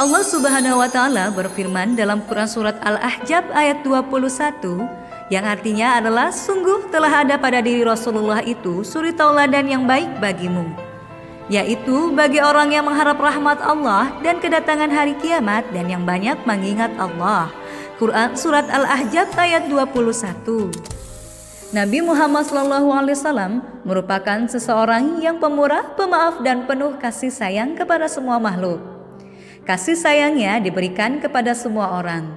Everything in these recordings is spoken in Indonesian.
Allah Subhanahu wa Ta'ala berfirman dalam Quran Surat Al-Ahzab ayat 21, yang artinya adalah, sungguh telah ada pada diri Rasulullah itu suri tauladan yang baik bagimu, yaitu bagi orang yang mengharap rahmat Allah dan kedatangan hari kiamat dan yang banyak mengingat Allah. Quran Surat Al-Ahzab ayat 21. Nabi Muhammad SAW merupakan seseorang yang pemurah, pemaaf, dan penuh kasih sayang kepada semua makhluk. Kasih sayangnya diberikan kepada semua orang,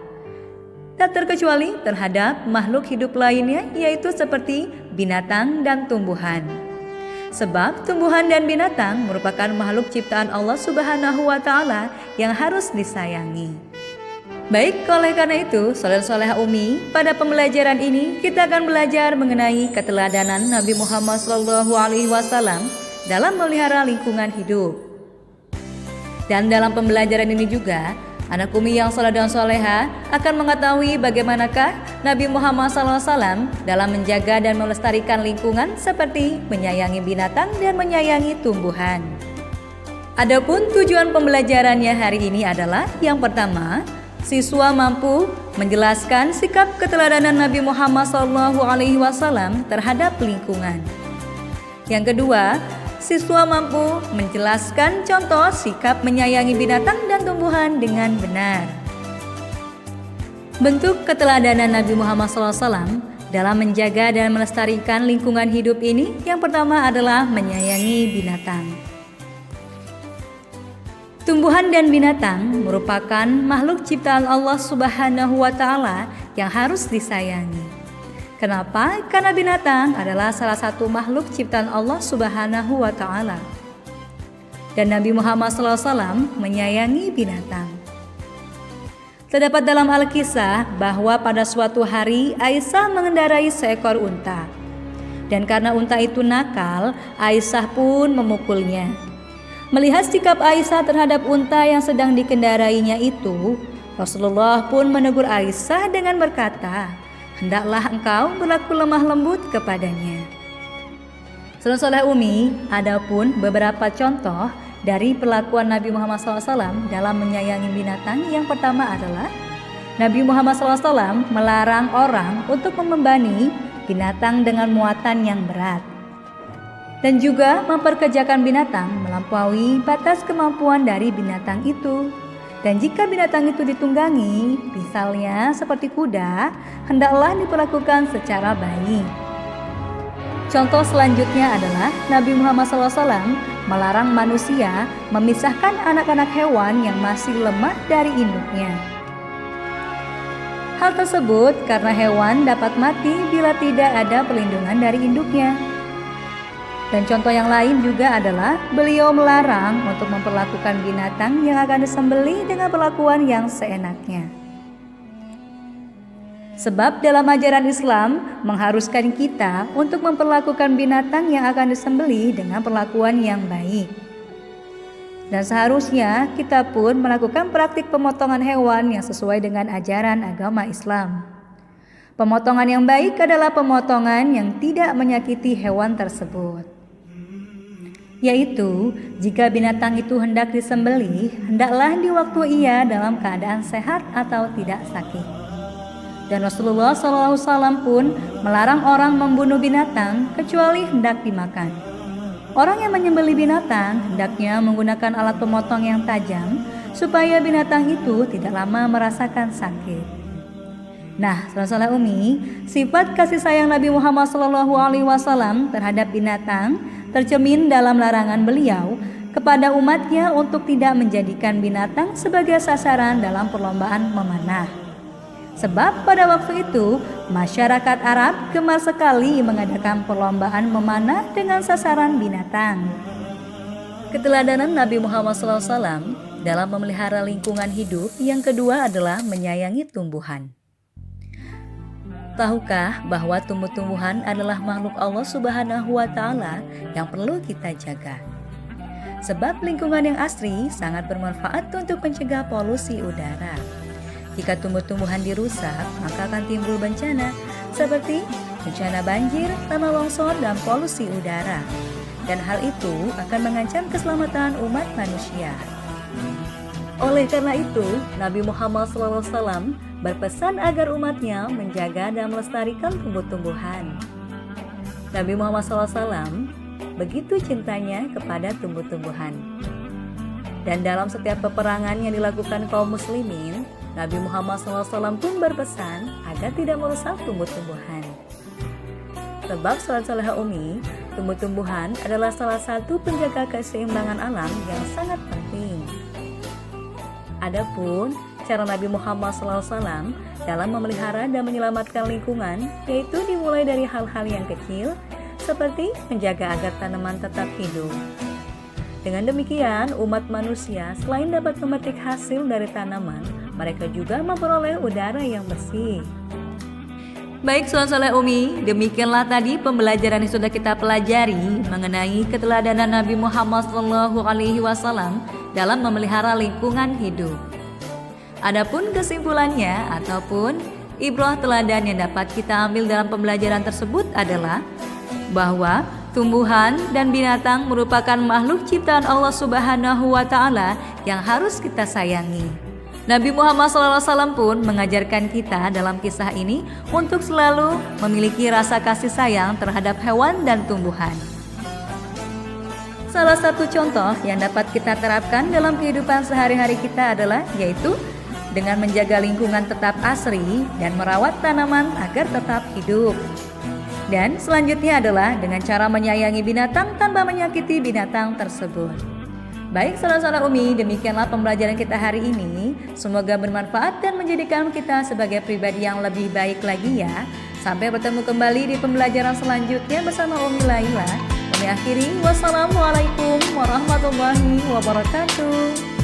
tak terkecuali terhadap makhluk hidup lainnya, yaitu seperti binatang dan tumbuhan. Sebab tumbuhan dan binatang merupakan makhluk ciptaan Allah Subhanahu wa Ta'ala yang harus disayangi. Baik, oleh karena itu, Saudara-saudara Umi, pada pembelajaran ini kita akan belajar mengenai keteladanan Nabi Muhammad SAW dalam memelihara lingkungan hidup. Dan dalam pembelajaran ini juga, anak Umi yang saleh dan soleha akan mengetahui bagaimanakah Nabi Muhammad SAW dalam menjaga dan melestarikan lingkungan seperti menyayangi binatang dan menyayangi tumbuhan. Adapun tujuan pembelajarannya hari ini adalah, yang pertama, siswa mampu menjelaskan sikap keteladanan Nabi Muhammad SAW terhadap lingkungan. Yang kedua, siswa mampu menjelaskan contoh sikap menyayangi binatang dan tumbuhan dengan benar. Bentuk keteladanan Nabi Muhammad SAW dalam menjaga dan melestarikan lingkungan hidup ini, yang pertama adalah menyayangi binatang. Tumbuhan dan binatang merupakan makhluk ciptaan Allah Subhanahu wa Ta'ala yang harus disayangi. Kenapa? Karena binatang adalah salah satu makhluk ciptaan Allah Subhanahu wa Ta'ala. Dan Nabi Muhammad SAW menyayangi binatang. Terdapat dalam Al-Kisah bahwa pada suatu hari Aisyah mengendarai seekor unta. Dan karena unta itu nakal, Aisyah pun memukulnya. Melihat sikap Aisyah terhadap unta yang sedang dikendarainya itu, Rasulullah pun menegur Aisyah dengan berkata, "Hendaklah engkau berlaku lemah lembut kepadanya." Saudara-saudara Umi, adapun beberapa contoh dari perlakuan Nabi Muhammad SAW dalam menyayangi binatang. Yang pertama adalah, Nabi Muhammad SAW melarang orang untuk membebani binatang dengan muatan yang berat, dan juga memperkerjakan binatang melampaui batas kemampuan dari binatang itu. Dan jika binatang itu ditunggangi, misalnya seperti kuda, hendaklah diperlakukan secara baik. Contoh selanjutnya adalah Nabi Muhammad SAW melarang manusia memisahkan anak-anak hewan yang masih lemah dari induknya. Hal tersebut karena hewan dapat mati bila tidak ada perlindungan dari induknya. Dan contoh yang lain juga adalah beliau melarang untuk memperlakukan binatang yang akan disembelih dengan perlakuan yang seenaknya. Sebab dalam ajaran Islam mengharuskan kita untuk memperlakukan binatang yang akan disembelih dengan perlakuan yang baik. Dan seharusnya kita pun melakukan praktik pemotongan hewan yang sesuai dengan ajaran agama Islam. Pemotongan yang baik adalah pemotongan yang tidak menyakiti hewan tersebut. Yaitu, jika binatang itu hendak disembelih, hendaklah di waktu ia dalam keadaan sehat atau tidak sakit. Dan Rasulullah SAW pun melarang orang membunuh binatang kecuali hendak dimakan. Orang yang menyembelih binatang hendaknya menggunakan alat pemotong yang tajam supaya binatang itu tidak lama merasakan sakit. Nah, saudara-saudara Umi, sifat kasih sayang Nabi Muhammad SAW terhadap binatang tercermin dalam larangan beliau kepada umatnya untuk tidak menjadikan binatang sebagai sasaran dalam perlombaan memanah. Sebab pada waktu itu masyarakat Arab gemar sekali mengadakan perlombaan memanah dengan sasaran binatang. Keteladanan Nabi Muhammad SAW dalam memelihara lingkungan hidup yang kedua adalah menyayangi tumbuhan. Tahukah bahwa tumbuh-tumbuhan adalah makhluk Allah Subhanahu wa Ta'ala yang perlu kita jaga? Sebab lingkungan yang asri sangat bermanfaat untuk mencegah polusi udara. Jika tumbuh-tumbuhan dirusak, maka akan timbul bencana seperti bencana banjir, tanah longsor, dan polusi udara. Dan hal itu akan mengancam keselamatan umat manusia. Oleh karena itu, Nabi Muhammad SAW berpesan agar umatnya menjaga dan melestarikan tumbuh-tumbuhan. Nabi Muhammad SAW begitu cintanya kepada tumbuh-tumbuhan. Dan dalam setiap peperangan yang dilakukan kaum muslimin, Nabi Muhammad SAW pun berpesan agar tidak merusak tumbuh-tumbuhan. Sebab Sahabat Soleha Umi, tumbuh-tumbuhan adalah salah satu penjaga keseimbangan alam yang sangat penting. Adapun cara Nabi Muhammad SAW dalam memelihara dan menyelamatkan lingkungan, yaitu dimulai dari hal-hal yang kecil, seperti menjaga agar tanaman tetap hidup. Dengan demikian, umat manusia selain dapat memetik hasil dari tanaman, mereka juga memperoleh udara yang bersih. Baik Sahabat Soleha Umi, demikianlah tadi pembelajaran yang sudah kita pelajari mengenai keteladanan Nabi Muhammad SAW dalam memelihara lingkungan hidup. Adapun kesimpulannya ataupun ibrah teladan yang dapat kita ambil dalam pembelajaran tersebut adalah bahwa tumbuhan dan binatang merupakan makhluk ciptaan Allah Subhanahu wa Ta'ala yang harus kita sayangi. Nabi Muhammad SAW pun mengajarkan kita dalam kisah ini untuk selalu memiliki rasa kasih sayang terhadap hewan dan tumbuhan. Salah satu contoh yang dapat kita terapkan dalam kehidupan sehari-hari kita adalah yaitu dengan menjaga lingkungan tetap asri dan merawat tanaman agar tetap hidup. Dan selanjutnya adalah dengan cara menyayangi binatang tanpa menyakiti binatang tersebut. Baik saudara-saudara Umi, demikianlah pembelajaran kita hari ini. Semoga bermanfaat dan menjadikan kita sebagai pribadi yang lebih baik lagi ya. Sampai bertemu kembali di pembelajaran selanjutnya bersama Umi Laila. Kami akhiri, wassalamualaikum warahmatullahi wabarakatuh.